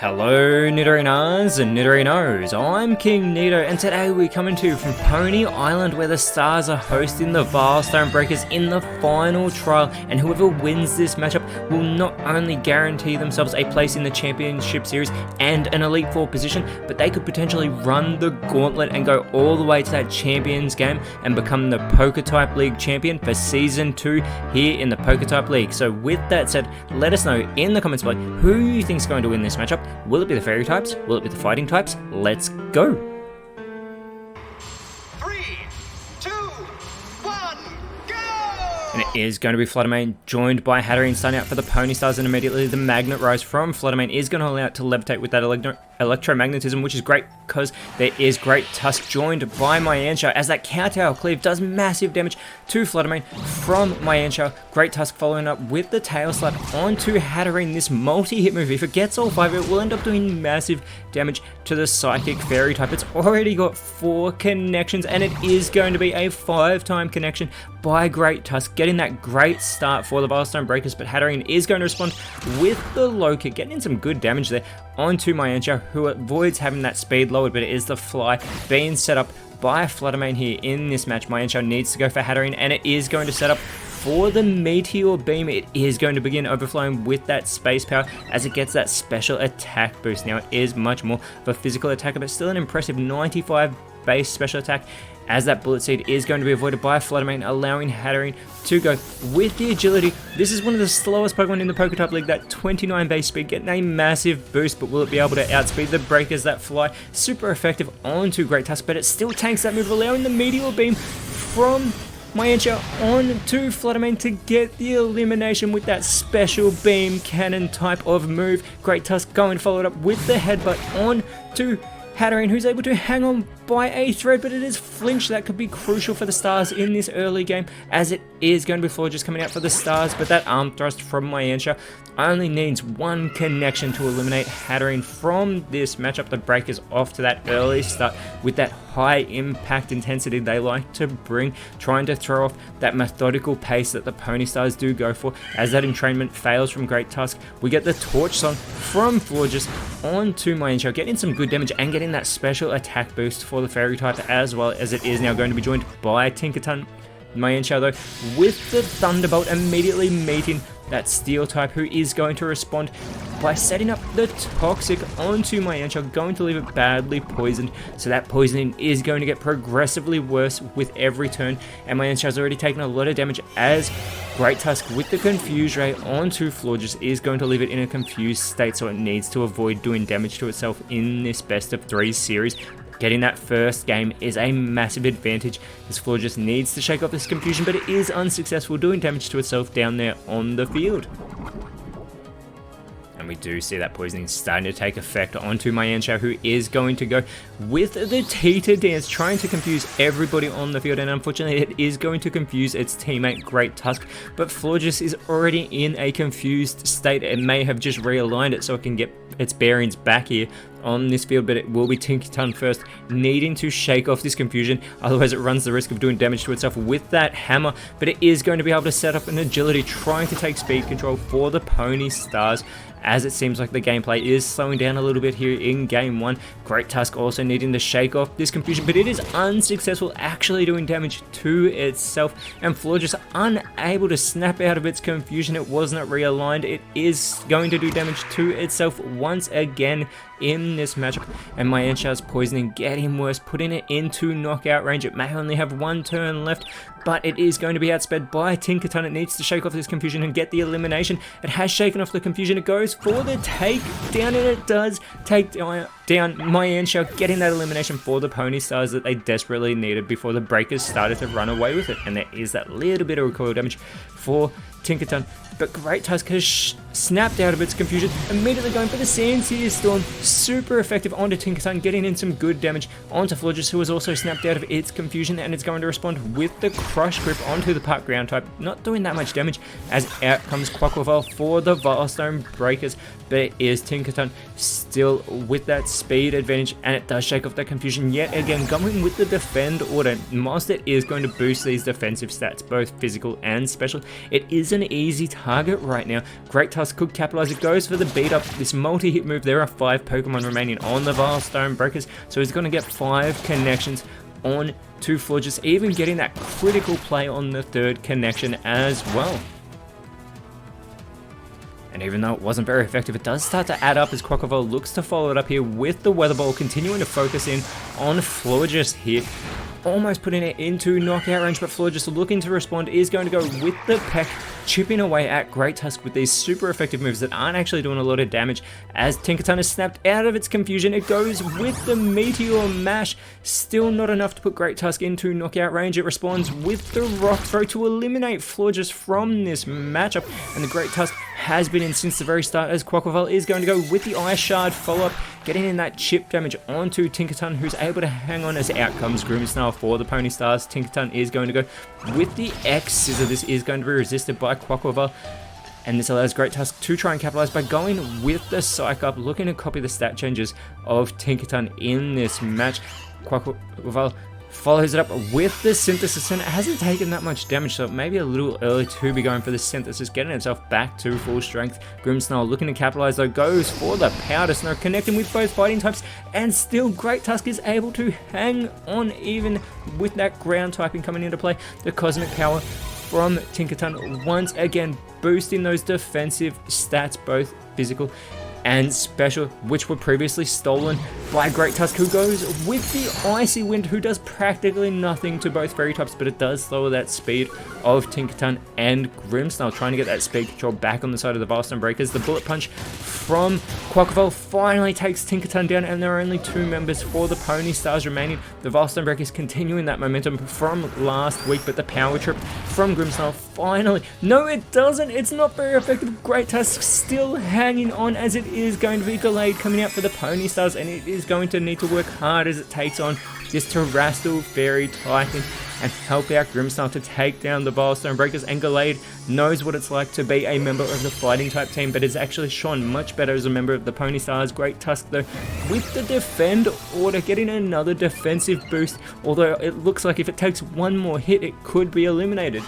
Hello Nidorinas and Nidorinos, I'm KingNido and today we're coming to you from Poni Island where the Stars are hosting the Stone Breakers in the final trial, and whoever wins this matchup will not only guarantee themselves a place in the Championship Series and an Elite Four position, but they could potentially run the gauntlet and go all the way to that Champions game and become the PokeType League champion for Season 2 here in the PokeType League. So with that said, let us know in the comments below who you think is going to win this matchup. Will it be the fairy types? Will it be the fighting types? Let's go! 3, 2, 1, go! And it is going to be Fluttermane, joined by Hatterene starting out for the Poni Stars, and immediately the Magnet Rise from Fluttermane is going to allow it to levitate with that electromagnetism, which is great because there is Great Tusk joined by Myanshao as that Kowtow Cleave does massive damage to Fluttermane from Myanshao. Great Tusk following up with the Tail Slap onto Hatterene. This multi-hit move, if it gets all 5, it will end up doing massive damage to the Psychic Fairy type. It's already got 4 connections and it is going to be a 5-time connection by Great Tusk, getting that great start for the Stone Breakers, but Hatterene is going to respond with the low kick, getting in some good damage there onto Myanshao, who avoids having that speed lowered, but it is the fly being set up by Fluttermane here in this match. Myanshao needs to go for Hatterene, and it is going to set up for the Meteor Beam. It is going to begin overflowing with that space power as it gets that special attack boost. Now it is much more of a physical attacker, but still an impressive 95 base special attack, as that Bullet Seed is going to be avoided by Fluttermane, allowing Hatterene to go with the agility. This is one of the slowest Pokemon in the PokeType League, that 29 base speed, getting a massive boost, but will it be able to outspeed the Breakers that fly? Super effective onto Great Tusk, but it still tanks that move, allowing the Meteor Beam from Myanshao on to Fluttermane to get the elimination with that special beam cannon type of move. Great Tusk going to follow it up with the headbutt on to Hatterene, who's able to hang on by a thread, but it is flinch that could be crucial for the Stars in this early game, as it is going to be Florges coming out for the Stars, but that arm thrust from Myanshao only needs 1 connection to eliminate Hatterene from this matchup. The Breakers off to that early start with that high impact intensity they like to bring, trying to throw off that methodical pace that the Poni Stars do go for. As that entrainment fails from Great Tusk, we get the Torch Song from Florges onto Myanshao, getting some good damage and getting that special attack boost for the Fairy type, as well as it is now going to be joined by Tinkaton. Myanshao though with the Thunderbolt immediately meeting that Steel type, who is going to respond by setting up the Toxic onto Myanshao, going to leave it badly poisoned, so that poisoning is going to get progressively worse with every turn, and Myanshao's already taken a lot of damage as Great Tusk with the Confuse Ray onto Florges is going to leave it in a confused state, so it needs to avoid doing damage to itself in this best of 3 series. Getting that first game is a massive advantage, as Florges needs to shake off this confusion, but it is unsuccessful, doing damage to itself down there on the field. And we do see that poisoning starting to take effect onto Myanshao, who is going to go with the Teeter Dance, trying to confuse everybody on the field, and unfortunately it is going to confuse its teammate Great Tusk, but Florges is already in a confused state. It may have just realigned it so it can get its bearings back here on this field, but it will be Tinkaton first, needing to shake off this confusion, otherwise it runs the risk of doing damage to itself with that hammer, but it is going to be able to set up an agility, trying to take speed control for the Poni Stars, as it seems like the gameplay is slowing down a little bit here in Game 1. Great Tusk also needing to shake off this confusion, but it is unsuccessful, actually doing damage to itself, and Florges unable to snap out of its confusion. It was not realigned. It is going to do damage to itself once again in this matchup, and Myanshao's poisoning getting worse, putting it into knockout range. It may only have 1 turn left, but it is going to be outsped by Tinkaton. It needs to shake off this confusion and get the elimination. It has shaken off the confusion. It goes for the takedown, and it does take down Myanshao, getting that elimination for the Poni Stars that they desperately needed before the Breakers started to run away with it. And there is that little bit of recoil damage for Tinkaton, but Great Tusk has snapped out of its confusion, immediately going for the Sandsear Storm, super effective onto Tinkaton, getting in some good damage onto Florges, who has also snapped out of its confusion, and it's going to respond with the Crush Grip onto the Park Ground type, not doing that much damage, as out comes Quaquaval for the Stone Breakers, but it is Tinkaton still with that speed advantage, and it does shake off that confusion yet again, going with the Defend order. Whilst it is going to boost these defensive stats, both physical and special, it is is an easy target right now. Great Tusk could capitalize. It goes for the beat up, this multi-hit move. There are 5 Pokemon remaining on the Vilestone Breakers, so he's going to get 5 connections on to Florges, even getting that critical play on the 3rd connection as well. And even though it wasn't very effective, it does start to add up as Quaquaval looks to follow it up here with the Weather Ball, continuing to focus in on Florges here. Almost putting it into knockout range, but Florges looking to respond is going to go with the Peck, chipping away at Great Tusk with these super effective moves that aren't actually doing a lot of damage. As Tinkaton is snapped out of its confusion, it goes with the Meteor Mash. Still not enough to put Great Tusk into knockout range. It responds with the Rock Throw to eliminate Florges from this matchup, and the Great Tusk has been in since the very start, as Quaquaval is going to go with the Ice Shard follow-up, getting in that chip damage onto Tinkaton, who's able to hang on as out comes Grimmsnarl for the Poni Stars. Tinkaton is going to go with the X Scissor. This is going to be resisted by Quaquaval, and this allows Great Tusk to try and capitalize by going with the Psych Up, looking to copy the stat changes of Tinkaton in this match. Quaquaval follows it up with the Synthesis, and it hasn't taken that much damage, so it may be a little early to be going for the Synthesis, getting itself back to full strength. Grimmsnarl looking to capitalize though, goes for the Powder Snow, connecting with both fighting types, and still Great Tusk is able to hang on even with that ground typing coming into play. The Cosmic Power from Tinkaton once again boosting those defensive stats, both physical and special, which were previously stolen by Great Tusk, who goes with the Icy Wind, who does practically nothing to both fairy types, but it does lower that speed of Tinkaton and Grimmsnarl, trying to get that speed control back on the side of the Vilestone Breakers. The Bullet Punch from Quaquaval finally takes Tinkaton down, and there are only 2 members for the Poni Stars remaining. The Vilestone Breakers continuing that momentum from last week, but the Power Trip from Grimmsnarl finally, no it doesn't, it's not very effective. Great Tusk still hanging on, as it is going to be Gallade coming out for the Poni Stars, and it is going to need to work hard as it takes on this Terrestrial Fairy Titan and help out Grimmsnarl to take down the Vilestone Breakers. And Gallade knows what it's like to be a member of the fighting type team, but is actually shown much better as a member of the Poni Stars. Great Tusk though with the Defend Order, getting another defensive boost, although it looks like if it takes one more hit it could be eliminated.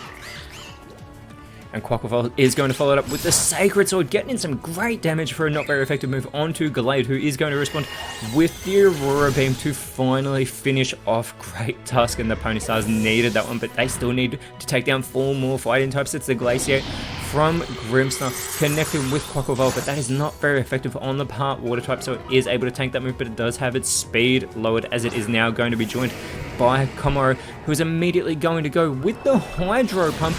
And Quaquaval is going to follow it up with the Sacred Sword, getting in some great damage for a not very effective move onto Gallade, who is going to respond with the Aurora Beam to finally finish off Great Tusk. And the Poni Stars needed that one, but they still need to take down 4 more fighting types. It's the Glaciate from Grimmsnarl connected with Quaquaval, but that is not very effective on the part Water type, so it is able to tank that move, but it does have its speed lowered, as it is now going to be joined by Komoro, who is immediately going to go with the Hydro Pump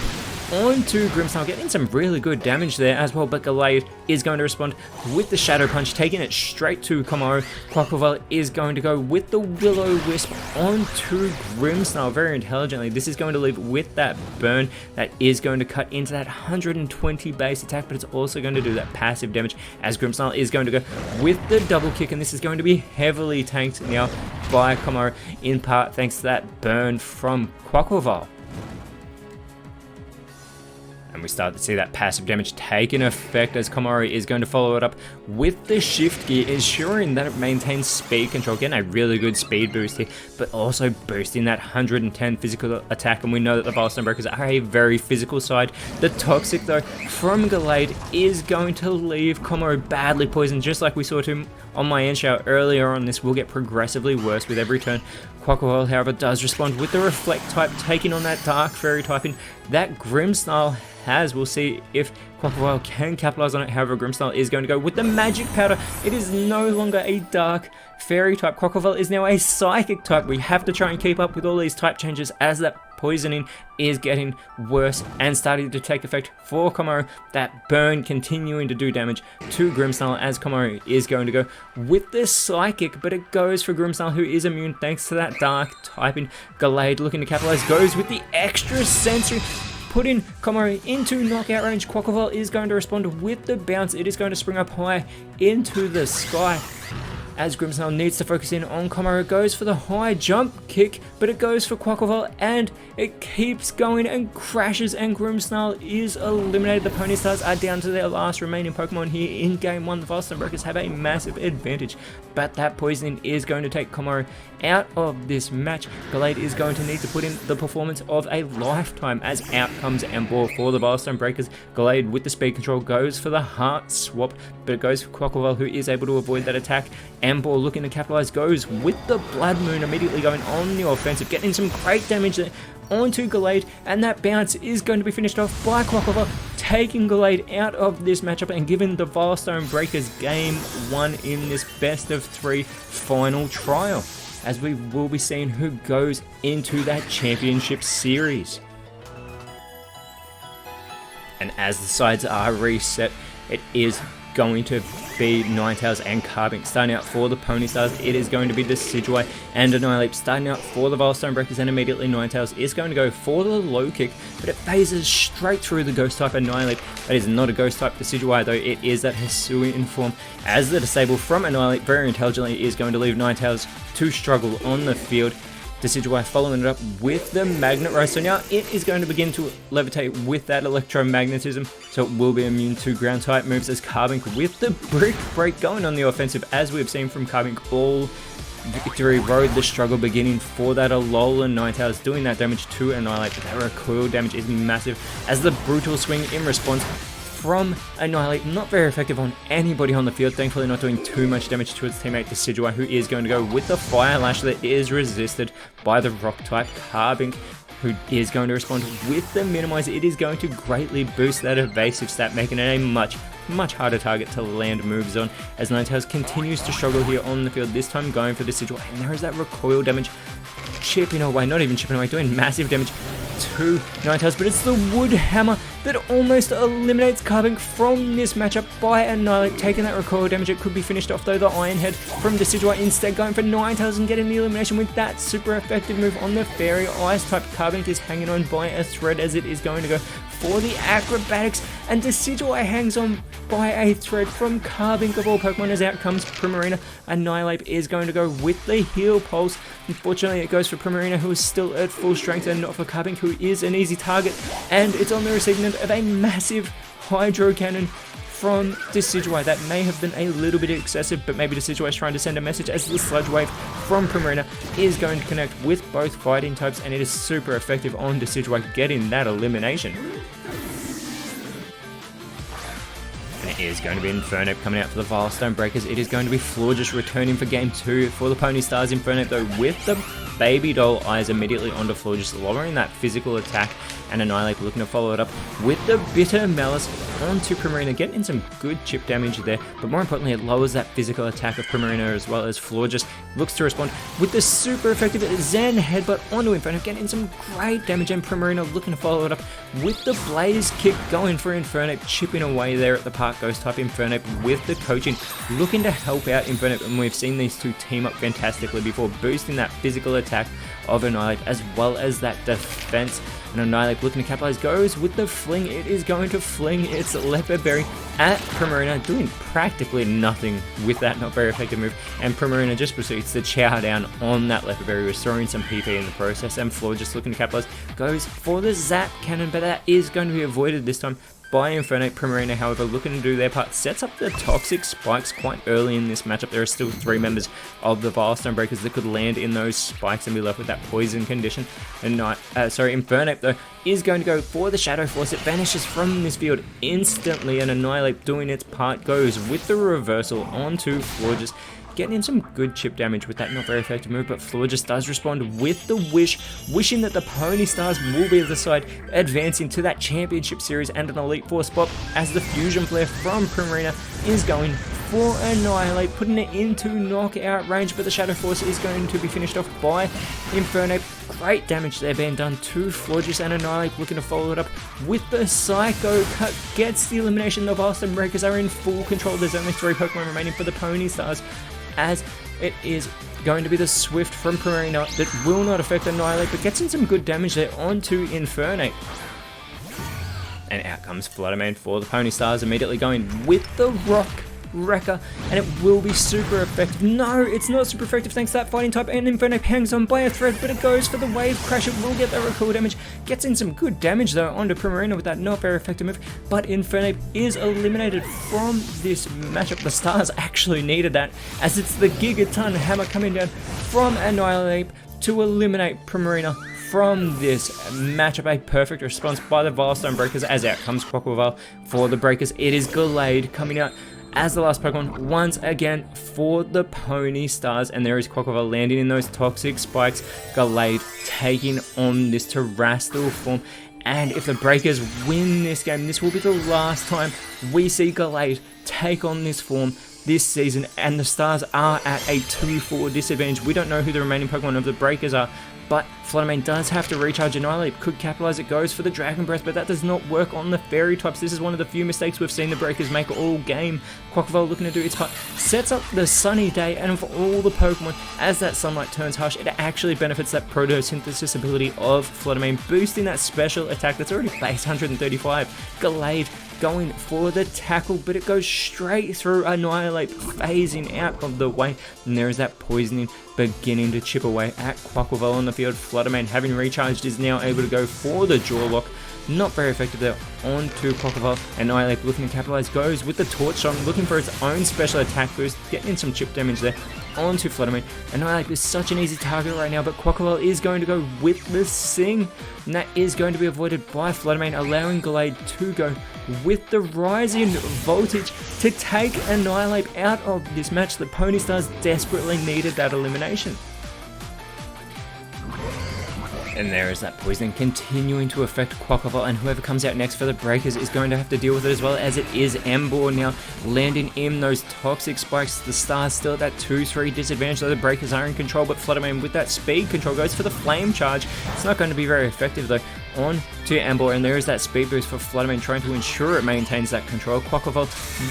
onto Grimmsnarl, getting some really good damage there as well, but Gallade is going to respond with the Shadow Punch, taking it straight to Komoro. Quaquaval is going to go with the Will-O-Wisp onto Grimmsnarl very intelligently. This is going to leave with that burn that is going to cut into that 120 base attack, but it's also going to do that passive damage, as Grimmsnarl is going to go with the Double Kick, and this is going to be heavily tanked now by Komoro, in part thanks to that burn from Quaquaval. And we start to see that passive damage taking effect, as Komori is going to follow it up with the Shift Gear, ensuring that it maintains speed control, getting a really good speed boost here, but also boosting that 110 physical attack. And we know that the Vilestone Breakers are a very physical side. The Toxic though from Gallade is going to leave Komori badly poisoned, just like we saw to on my end show earlier on. This will get progressively worse with every turn. Quaquaval, however, does respond with the Reflect type, taking on that Dark Fairy typing that Grimmsnarl has. We'll see if Quaquaval can capitalize on it. However, Grimmsnarl is going to go with the Magic Powder. It is no longer a Dark Fairy type. Quaquaval is now a Psychic type. We have to try and keep up with all these type changes, as that poisoning is getting worse and starting to take effect for Komoro. That burn continuing to do damage to Grimmsnarl, as Komoro is going to go with the Psychic, but it goes for Grimmsnarl, who is immune thanks to that Dark typing. Gallade looking to capitalize, goes with the Extra Sensory, putting Komori into knockout range. Quaquaval is going to respond with the Bounce. It is going to spring up high into the sky. as Grimmsnarl needs to focus in on Komaro. It goes for the high jump kick, but it goes for Quackleval, and it keeps going and crashes, and Grimmsnarl is eliminated. The Poni Stars are down to their last remaining Pokemon here in Game 1. The Volston Breakers have a massive advantage, but that poisoning is going to take Komaro out of this match. Gallade is going to need to put in the performance of a lifetime, as out comes Emboar for the Volston Breakers. Gallade with the speed control goes for the heart swap, but it goes for Quackleval, who is able to avoid that attack. Emboar looking to capitalize, goes with the Blood Moon, immediately going on the offensive, getting some great damage there onto Gallade, and that bounce is going to be finished off by Quackleval, taking Gallade out of this matchup and giving the Volston Breakers Game 1 in this best of 3 final trial, as we will be seeing who goes into that championship series. And as the sides are reset, it is going to be Ninetales and Carbink starting out for the Poni Stars. It is going to be Decidueye and Annihilape starting out for the Volston Breakers, and immediately Ninetales is going to go for the low kick, but it phases straight through the Ghost type Annihilape. That is not a Ghost type Decidueye though, it is that Hisuian form, as the disable from Annihilape very intelligently is going to leave Ninetales to struggle on the field. Decidueye following it up with the Magnet Rise, so now it is going to begin to levitate with that electromagnetism, so it will be immune to ground type moves, as Carbink with the Brick Break going on the offensive, as we've seen from Carbink all Victory Road. The struggle beginning for that Alolan Ninetales, doing that damage to Annihilape, but that recoil damage is massive, as the Brutal Swing in response from Annihilape, not very effective on anybody on the field, thankfully not doing too much damage to its teammate Decidueye, who is going to go with the Fire Lash that is resisted by the Rock type Carbink, who is going to respond with the Minimize. It is going to greatly boost that evasive stat, making it a much harder target to land moves on, as Ninetales continues to struggle here on the field, this time going for Decidueye, and there is that recoil damage chipping away, not even chipping away, doing massive damage to Ninetales, but it's the Wood Hammer that almost eliminates Carbink from this matchup by Annihilape, taking that recoil damage. It could be finished off though. The Iron Head from Decidueye instead going for Ninetales and getting the elimination with that super effective move on the Fairy Ice type. Carbink is hanging on by a thread, as it is going to go for the Acrobatics, and Decidueye hangs on by a thread from Carbink of all Pokemon, as out comes Primarina. Annihilape is going to go with the Heal Pulse. Unfortunately, it goes for Primarina, who is still at full strength, and not for Carbink, who is an easy target, and it's on the receiving end of a massive Hydro Cannon from Decidueye. That may have been a little bit excessive, but maybe Decidueye is trying to send a message, as the Sludge Wave from Primarina is going to connect with both fighting types, and it is super effective on Decidueye, getting that elimination. And it is going to be Infernape coming out for the Volston Breakers. It is going to be Florges returning for Game 2 for the Poni Stars. Infernape though with the Baby Doll Eyes immediately onto Florges, lowering that physical attack, and Annihilape looking to follow it up with the Bitter Malice onto Primarina, getting some good chip damage there, but more importantly it lowers that physical attack of Primarina, as well as Florges looks to respond with the super effective Zen Headbutt onto Infernape, getting some great damage, and Primarina looking to follow it up with the Blaze Kick going for Infernape, chipping away there at the Park Ghost type Infernape with the coaching, looking to help out Infernape, and we've seen these two team up fantastically before, boosting that physical attack of Annihilape as well as that defense. And Annihilape looking to capitalize, goes with the Fling. It is going to fling its Leopard Berry at Primarina, doing practically nothing with that not very effective move, and Primarina just proceeds to chow down on that Leopard Berry, restoring some PP in the process, and Floor just looking to capitalize, goes for the Zap Cannon, but that is going to be avoided this time by Infernape. Primarina, however, looking to do their part, sets up the Toxic Spikes quite early in this matchup. There are still 3 members of the Volston Breakers that could land in those spikes and be left with that poison condition. And Infernape though is going to go for the Shadow Force. It vanishes from this field instantly, and Annihilape doing its part goes with the reversal onto Florges, getting in some good chip damage with that not very effective move, but Florges does respond with the Wish, wishing that the Poni Stars will be the side advancing to that championship series and an Elite Four spot, as the Fusion Flare from Primarina is going for Annihilape, putting it into knockout range, but the Shadow Force is going to be finished off by Infernape. Great damage there being done to Florges, and Annihilape looking to follow it up with the Psycho Cut, gets the elimination. The Volston Breakers are in full control. There's only 3 Pokemon remaining for the Poni Stars, as it is going to be the Swift from Primarina that will not affect Annihilape, but gets in some good damage there onto Infernape. And out comes Fluttermane for the Poni Stars, immediately going with the Rock Wrecker, and it will be super effective. No, it's not super effective thanks to that fighting type, and Infernape hangs on by a thread, but it goes for the wave crash. It will get that recoil damage, gets in some good damage though onto Primarina with that not very effective move, but Infernape is eliminated from this matchup. The Stars actually needed that, as it's the Gigaton Hammer coming down from Annihilape to eliminate Primarina from this matchup. A perfect response by the Vilestone Breakers, as out comes Quaquaval for the Breakers. It is Gallade coming out as the last Pokemon once again for the Poni Stars, and there is Quaquaval landing in those toxic spikes. Gallade taking on this Terrestrial form, and if the Breakers win this game, this will be the last time we see Gallade take on this form this season, and the Stars are at a 2-4 disadvantage. We don't know who the remaining Pokemon of the Breakers are, but Fluttermane does have to recharge Annihilape. Could capitalize, it goes for the Dragon Breath, but that does not work on the Fairy types. This is one of the few mistakes we've seen the Breakers make all game. Quaquaval looking to do its part, sets up the Sunny Day, and for all the Pokemon, as that sunlight turns harsh, it actually benefits that Protosynthesis ability of Fluttermane, boosting that special attack that's already base 135. Gallade going for the tackle, but it goes straight through Annihilape, phasing out of the way, and there is that poisoning beginning to chip away at Quaquaval on the field. Fluttermane, having recharged, is now able to go for the Jaw Lock. Not very effective there onto Quaquaval. Annihilape looking to capitalize, goes with the Torch Shot, looking for its own special attack boost, getting in some chip damage there onto Fluttermane. Annihilape is such an easy target right now, but Quaquaval is going to go with the Sing, and that is going to be avoided by Fluttermane, allowing Gallade to go with the Rising Voltage to take Annihilape out of this match. The Poni Stars desperately needed that elimination. And there is that poison continuing to affect Quaquaval, and whoever comes out next for the Breakers is going to have to deal with it as well, as it is Emboar now landing in those toxic spikes. The Stars still at that 2-3 disadvantage, though the Breakers are in control, but Fluttermane with that speed control goes for the Flame Charge. It's not going to be very effective though. On to Emboar, and there is that speed boost for Fluttermane, trying to ensure it maintains that control. Quaquaval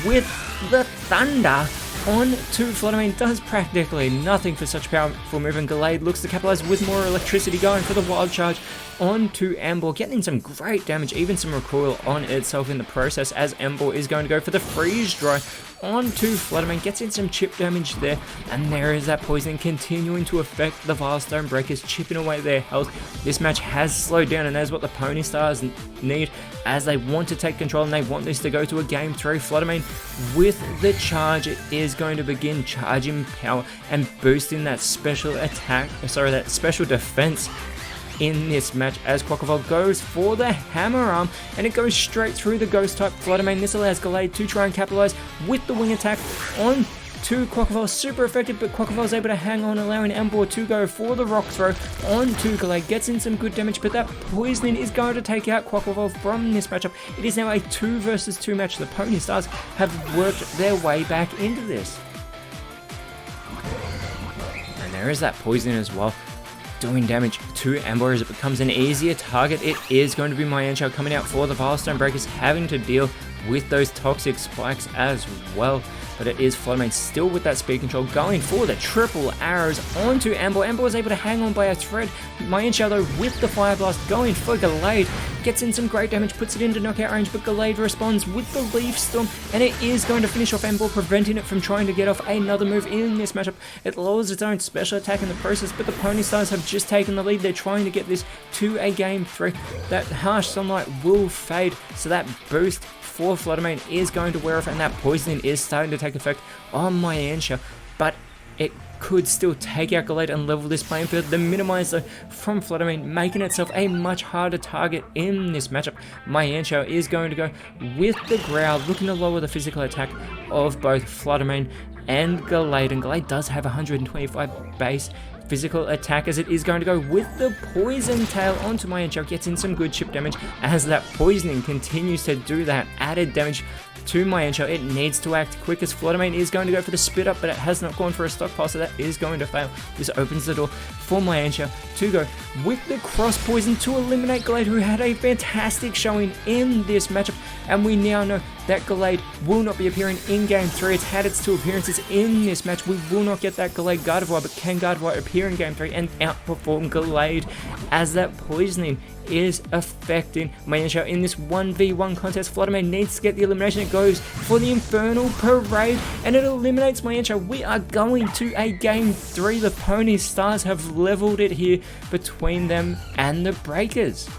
with the Thunder on to Fluttermane, does practically nothing for such powerful move, and Gallade looks to capitalize with more electricity, going for the Wild Charge onto Emboar, getting some great damage, even some recoil on itself in the process, as Emboar is going to go for the Freeze Dry onto Fluttermane, gets in some chip damage there, and there is that poison continuing to affect the Vilestone Breakers, chipping away their health. This match has slowed down, and that is what the Poni Stars need, as they want to take control and they want this to go to a Game 3. Fluttermane with the charge, it is going to begin charging power and boosting that special attack, that special defense in this match, as Quaquaval goes for the Hammer Arm, and it goes straight through the Ghost type Fluttermane. This allows Gallade to try and capitalize with the Wing Attack on to Quaquaval. Super effective, but Quaquaval's able to hang on, allowing Emboar to go for the Rock Throw onto Gallade. Gets in some good damage, but that poisoning is going to take out Quaquaval from this matchup. It is now a 2 versus 2 match. The Poni Stars have worked their way back into this. And there is that poisoning as well, doing damage to Emboar as it becomes an easier target. It is going to be Mienshao coming out for the Vilestone Breakers, having to deal with those toxic spikes as well. But it is Fluttermane still with that speed control, going for the triple arrows onto Emboar. Emboar is able to hang on by a thread. Mienshao though with the Fire Blast, going for Gallade, gets in some great damage, puts it into knockout range, but Gallade responds with the Leaf Storm, and it is going to finish off Emboar, preventing it from trying to get off another move in this matchup. It lowers its own special attack in the process, but the Poni Stars have just taken the lead. They're trying to get this to a Game 3. That harsh sunlight will fade, so that boost for Fluttermane is going to wear off, and that poisoning is starting to take effect on Mienshao, but it could still take out Gallade and level this playing field. The Minimize though from Fluttermane, making itself a much harder target in this matchup. Mienshao is going to go with the Growl, looking to lower the physical attack of both Fluttermane and Gallade, and Gallade does have 125 base physical attack, as it is going to go with the Poison Tail onto Mienshao. Gets in some good chip damage, as that poisoning continues to do that added damage to Mienshao. It needs to act quick, as Fluttermane is going to go for the Spit Up, but it has not gone for a stockpile, so that is going to fail. This opens the door for Mienshao to go with the Cross Poison to eliminate Gallade, who had a fantastic showing in this matchup, and we now know that Gallade will not be appearing in Game 3. It's had its 2 appearances in this match. We will not get that Gallade Gardevoir, but can Gardevoir appear in Game 3 and outperform Gallade as that poisoning is affecting Mayensha in this 1v1 contest? Fluttermane needs to get the elimination. It goes for the Infernal Parade and it eliminates Mayensha. We are going to a Game 3. The Poni Stars have leveled it here between them and the Breakers.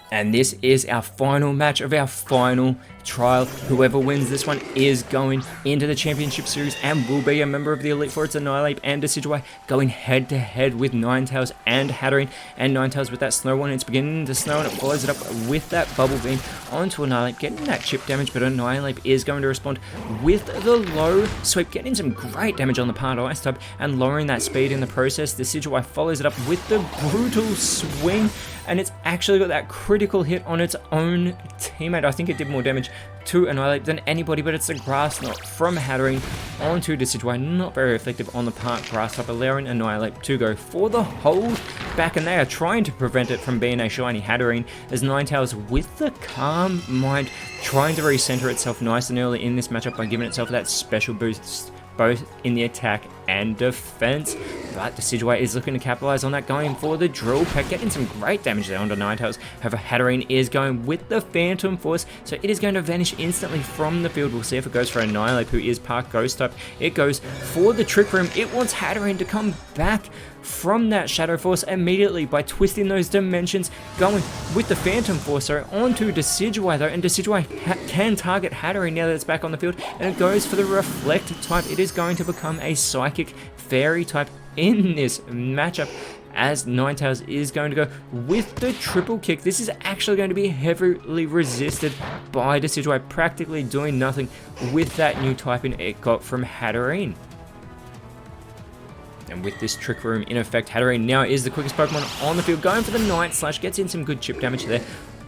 And this is our final match of our final trial. Whoever wins this one is going into the Championship Series and will be a member of the Elite Four. It's Annihilape and Decidueye going head to head with Ninetales and Hatterene. And Ninetales with that Snow One, it's beginning to snow and it follows it up with that Bubble Beam onto Annihilape, getting that chip damage, but Annihilape is going to respond with the low sweep, getting some great damage on the part Ice type and lowering that speed in the process. Decidueye follows it up with the brutal swing, and it's actually got that critical hit on its own teammate. I think it did more damage to Annihilape than anybody, but it's a Grass Knot from Hatterene onto Decidueye. Not very effective on the part Grass type, allowing Annihilape to go for the hold back, and they are trying to prevent it from being a shiny Hatterene as Ninetales with the Calm Mind trying to recenter itself nice and early in this matchup by giving itself that special boost both in the attack and defense. But Decidueye is looking to capitalize on that, going for the Drill Peck, getting some great damage there onto Ninetales. However, Hatterene is going with the Phantom Force, so it is going to vanish instantly from the field. We'll see if it goes for Annihilape, who is part Ghost type. It goes for the Trick Room. It wants Hatterene to come back from that Shadow Force immediately by twisting those dimensions, going with the Phantom Force onto Decidueye though, and Decidueye can target Hatterene now that it's back on the field, and it goes for the Reflect type. It is going to become a Psychic Fairy type in this matchup, as Ninetales is going to go with the Triple Kick. This is actually going to be heavily resisted by Decidueye, practically doing nothing with that new typing it got from Hatterene. And with this Trick Room in effect, Hatterene now is the quickest Pokemon on the field, going for the Night Slash, gets in some good chip damage there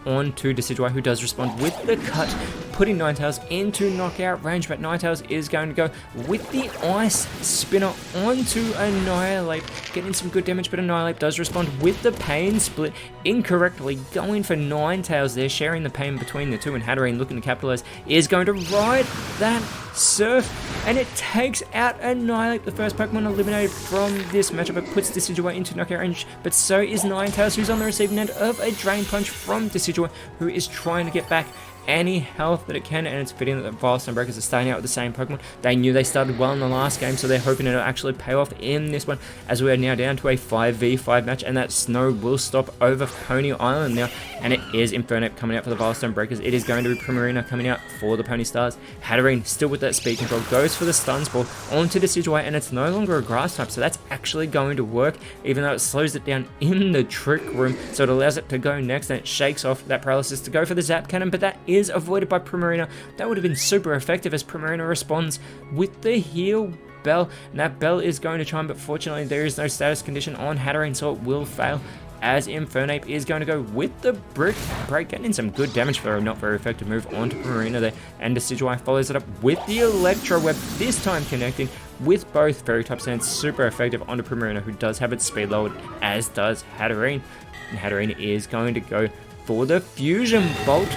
onto Decidueye, who does respond with the Cut, putting Ninetales into knockout range, but Ninetales is going to go with the Ice Spinner onto Annihilape, getting some good damage, but Annihilape does respond with the Pain Split incorrectly, going for Ninetales there, sharing the pain between the two, and Hatterene looking to capitalize, is going to ride that Surf, and it takes out Annihilape, the first Pokemon eliminated from this matchup. It puts Decidueye into knockout range, but so is Ninetales, who's on the receiving end of a Drain Punch from Decidueye, who is trying to get back any health that it can, and it's fitting that the Vilestone Breakers are starting out with the same Pokemon. They knew they started well in the last game, so they're hoping it'll actually pay off in this one, as we are now down to a 5v5 match, and that snow will stop over Poni Island now, and it is Infernape coming out for the Vilestone Breakers. It is going to be Primarina coming out for the Poni Stars. Hatterene, still with that speed control, goes for the Stun Spore onto Decidueye, and it's no longer a Grass type, so that's actually going to work, even though it slows it down in the Trick Room, so it allows it to go next, and it shakes off that Paralysis to go for the Zap Cannon, but that is avoided by Primarina. That would have been super effective, as Primarina responds with the Heal Bell, and that Bell is going to chime, but fortunately there is no status condition on Hatterene, so it will fail, as Infernape is going to go with the Brick Break, getting in some good damage for a not very effective move onto Primarina there, and Decidueye follows it up with the Electro Web, this time connecting with both Fairy types, and it's super effective onto Primarina, who does have its speed lowered, as does Hatterene, and Hatterene is going to go for the Fusion Bolt,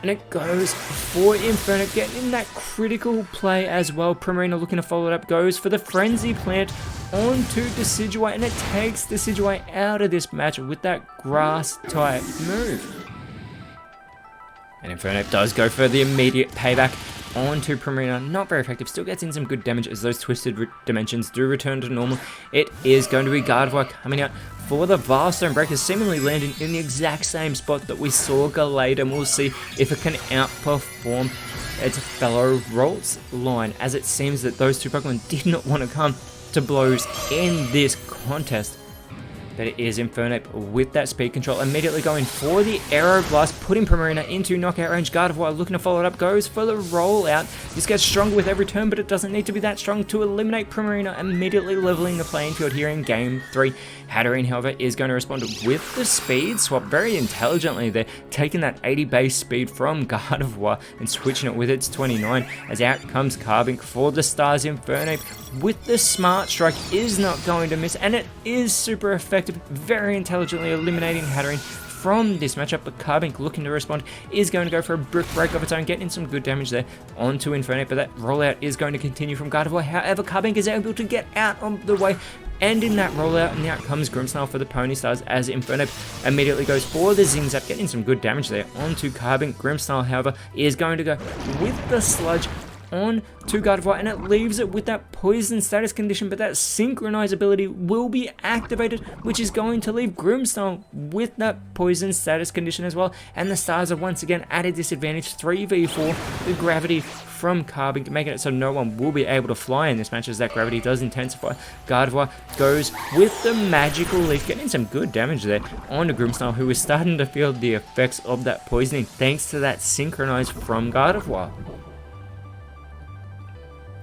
and it goes for Infernape, getting in that critical play as well. Primarina looking to follow it up, goes for the Frenzy Plant onto Decidueye, and it takes Decidueye out of this match with that Grass type move. And Infernape does go for the immediate payback onto Primarina. Not very effective, still gets in some good damage as those twisted dimensions do return to normal. It is going to be Gardevoir coming out for the Vilestone Breakers, seemingly landing in the exact same spot that we saw Gallade, and we'll see if it can outperform its fellow Rolls line, as it seems that those two Pokemon did not want to come to blows in this contest. But it is Infernape with that speed control, immediately going for the Aeroblast, putting Primarina into knockout range. Gardevoir looking to follow it up, goes for the rollout. This gets stronger with every turn, but it doesn't need to be that strong to eliminate Primarina, immediately leveling the playing field here in Game 3. Hatterene, however, is going to respond with the speed swap very intelligently there, taking that 80 base speed from Gardevoir and switching it with its 29, as out comes Carbink for the Stars. Infernape with the Smart Strike is not going to miss, and it is super effective, very intelligently eliminating Hatterene from this matchup, but Carbink looking to respond is going to go for a brick break of its own, getting some good damage there onto Infernape, but that rollout is going to continue from Gardevoir. However, Carbink is able to get out of the way, and in that rollout, and out comes Grimmsnarl for the Poni Stars as Infernape immediately goes for the Zing Zap, getting some good damage there onto Carbink. Grimmsnarl, however, is going to go with the Sludge on to Gardevoir, and it leaves it with that poison status condition, but that synchronize ability will be activated, which is going to leave Grimmsnarl with that poison status condition as well, and the Stars are once again at a disadvantage. 3v4, the gravity from Carbink, making it so no one will be able to fly in this match as that gravity does intensify. Gardevoir goes with the Magical Leaf, getting some good damage there onto Grimmsnarl, who is starting to feel the effects of that poisoning thanks to that synchronize from Gardevoir.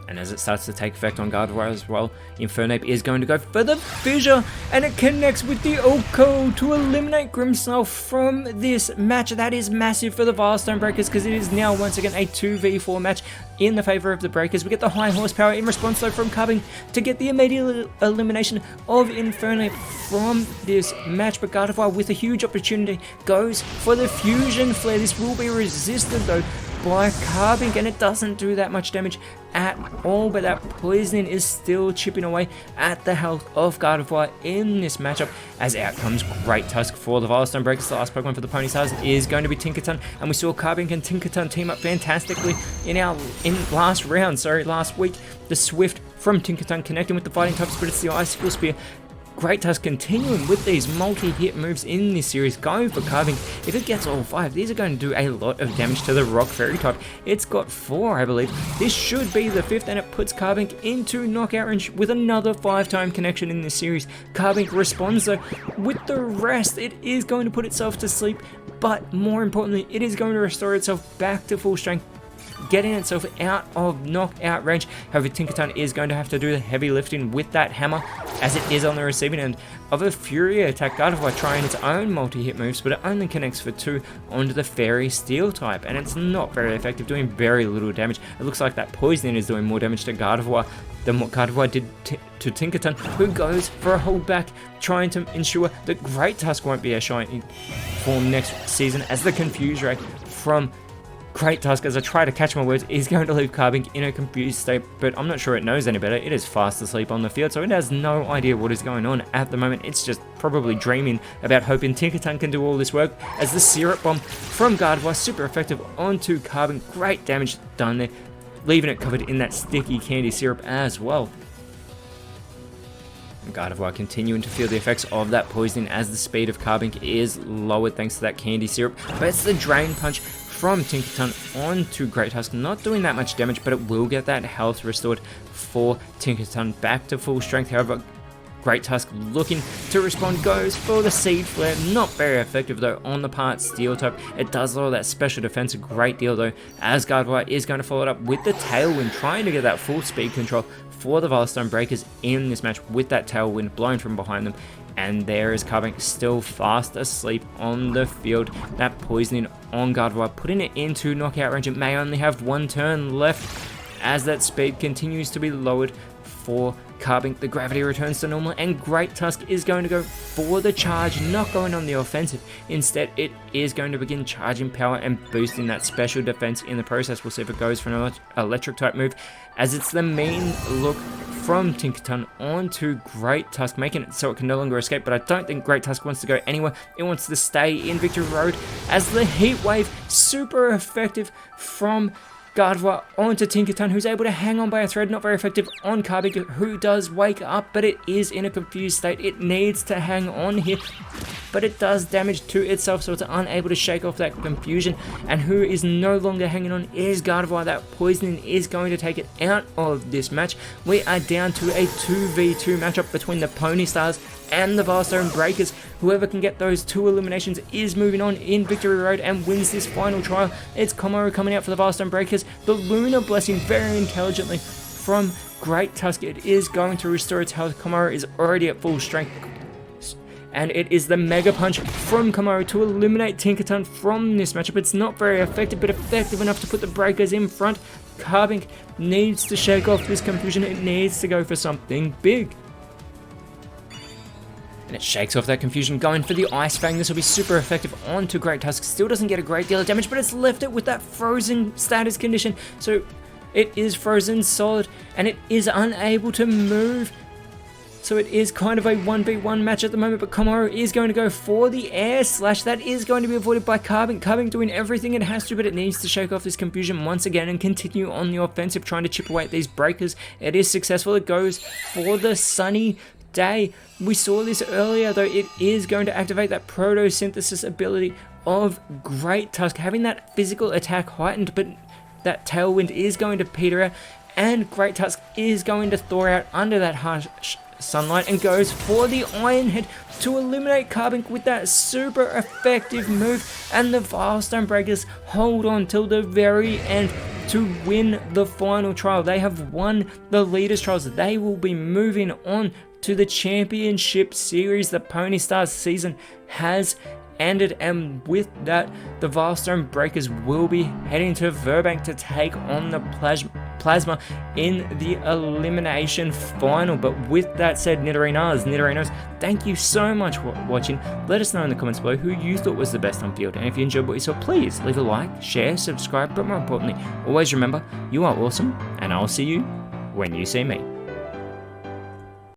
And as it starts to take effect on Gardevoir as well, Infernape is going to go for the Fissure, and it connects with the Oko to eliminate Grimmsnarl from this match. That is massive for the Vilestone Breakers, because it is now once again a 2v4 match in the favor of the Breakers. We get the high horsepower in response though from Carbink to get the immediate elimination of Infernape from this match, but Gardevoir with a huge opportunity goes for the Fusion Flare. This will be resisted though by Carbink, and it doesn't do that much damage at all, but that poisoning is still chipping away at the health of Gardevoir in this matchup, as out comes Great Tusk for the Vilestone Breakers. The last Pokemon for the Poni Stars is going to be Tinkaton, and we saw Carbink and Tinkaton team up fantastically in last week. The Swift from Tinkaton connecting with the Fighting types, but it's the Icicle Spear. Great Tusk continuing with these multi-hit moves in this series, going for Carbink. If it gets all 5, these are going to do a lot of damage to the Rock Fairy type. It's got 4, I believe. This should be the 5th, and it puts Carbink into knockout range with another 5-time connection in this series. Carbink responds though with the rest. It is going to put itself to sleep, but more importantly, it is going to restore itself back to full strength, getting itself out of knockout range. However, Tinkaton is going to have to do the heavy lifting with that hammer, as it is on the receiving end of a Fury attack. Gardevoir trying its own multi-hit moves, but it only connects for 2 onto the Fairy Steel type, and it's not very effective, doing very little damage. It looks like that poisoning is doing more damage to Gardevoir than what Gardevoir did to Tinkaton, who goes for a holdback, trying to ensure that Great Tusk won't be a shiny form next season, as the Confuse Ray from Great Tusk, as I try to catch my words, is going to leave Carbink in a confused state, but I'm not sure it knows any better. It is fast asleep on the field, so it has no idea what is going on at the moment. It's just probably dreaming about hoping Tinkaton can do all this work, as the Syrup Bomb from Gardevoir, super effective onto Carbink. Great damage done there, leaving it covered in that sticky candy syrup as well. Gardevoir continuing to feel the effects of that poisoning, as the speed of Carbink is lowered thanks to that candy syrup, but it's the Drain Punch from Tinkaton onto Great Tusk, not doing that much damage, but it will get that health restored for Tinkaton back to full strength. However, Great Tusk looking to respond, goes for the Seed Flare. Not very effective though on the part Steel type. It does lower that special defense a great deal though, as Gardevoir is going to follow it up with the Tailwind, trying to get that full speed control for the Vilestone Breakers in this match with that Tailwind blowing from behind them. And there is Carbink still fast asleep on the field. That poisoning on Gardevoir, putting it into knockout range. It may only have 1 turn left, as that speed continues to be lowered for Carbink. The gravity returns to normal, and Great Tusk is going to go for the charge, not going on the offensive. Instead, it is going to begin charging power and boosting that special defense in the process. We'll see if it goes for an electric type move, as it's the main look from Tinkaton onto Great Tusk, making it so it can no longer escape, but I don't think Great Tusk wants to go anywhere. It wants to stay in Victory Road, as the Heat Wave, super effective from Gardevoir onto Tinkaton, who's able to hang on by a thread. Not very effective on Carbink, who does wake up, but it is in a confused state. It needs to hang on here, but it does damage to itself, so it's unable to shake off that confusion. And who is no longer hanging on is Gardevoir. That poisoning is going to take it out of this match. We are down to a 2v2 matchup between the Poni Stars and the Vilestone Breakers. Whoever can get those 2 eliminations is moving on in Victory Road and wins this final trial. It's Komaru coming out for the Vilestone Breakers. The Lunar Blessing very intelligently from Great Tusk. It is going to restore its health. Komaru is already at full strength, and it is the Mega Punch from Komaru to eliminate Tinkaton from this matchup. It's not very effective, but effective enough to put the Breakers in front. Carbink needs to shake off this confusion. It needs to go for something big. And it shakes off that confusion, going for the Ice Fang. This will be super effective onto Great Tusk. Still doesn't get a great deal of damage, but it's left it with that frozen status condition. So it is frozen solid, and it is unable to move. So it is kind of a 1v1 match at the moment, but Komaro is going to go for the air slash. That is going to be avoided by Carbink. Carbink doing everything it has to, but it needs to shake off this confusion once again and continue on the offensive, trying to chip away at these breakers. It is successful. It goes for the Sunny Day. We saw this earlier, though. It is going to activate that photosynthesis ability of Great Tusk, having that physical attack heightened, but that Tailwind is going to peter out, and Great Tusk is going to thaw out under that harsh sunlight and goes for the Iron Head to eliminate Carbink with that super effective move. And the Vilestone Breakers hold on till the very end to win the final trial. They have won the Leaders Trials. They will be moving on to the Championship Series. The Poni Stars season has ended, and with that, the Vilestone Breakers will be heading to Verbank to take on the Plasma in the elimination final. But with that said, Nidorinos, thank you so much for watching. Let us know in the comments below who you thought was the best on field, and if you enjoyed what you saw, please leave a like, share, subscribe, but more importantly, always remember, you are awesome, and I'll see you when you see me.